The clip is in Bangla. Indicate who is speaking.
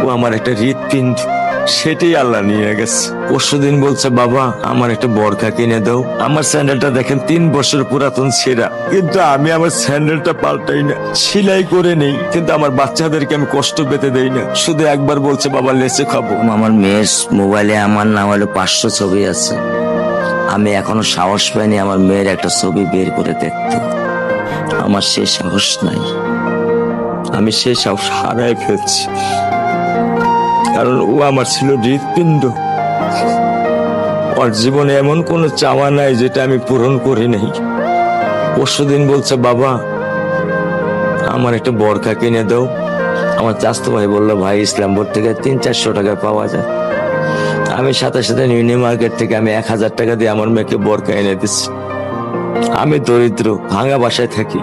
Speaker 1: ও আমার একটা হৃৎপিণ্ড, সেটাই আল্লাহ নিয়ে গেছে। পরশুদিন বলছে, বাবা আমার একটা বরখা কিনে দাও। আমার স্যান্ডেলটা দেখেন 3 বছর পুরাতন ছেঁড়া, কিন্তু আমি আমার স্যান্ডেলটা পাল্টাই না, সেলাই করে নেই। কিন্তু আমার বাচ্চাদেরকে আমি কষ্ট পেতে দেই না। শুধু একবার বলছে, বাবা লেচে খাবো।
Speaker 2: আমার মেয়ের মোবাইলে আমার না হলে 500 ছবি আছে। আমি এখনো সাহস পাইনি আমার মেয়ের একটা ছবি বের করে দেখতে। আমার সে সাহস নাই।
Speaker 1: আমি সেই সাহস হারায় ফেলছি, কারণ ও আমার ছিল হৃৎপিণ্ড। ওর জীবনে এমন কোনো চাওয়া নাই যেটা আমি পূরণ করি নাই। পরশুদিন বলছে, বাবা আমার একটা বরখা কিনে দাও। আমার চাচতো ভাই বললো, ভাই ইসলামপুর থেকে 300-400 টাকা পাওয়া যায়। আমি সাথে সাথে নিউ মার্কেট থেকে আমি 1000 টাকা দিয়ে আমার মেয়েকে বরখা এনে দিচ্ছি। আমি দরিদ্র, ভাঙা বাসায় থাকি।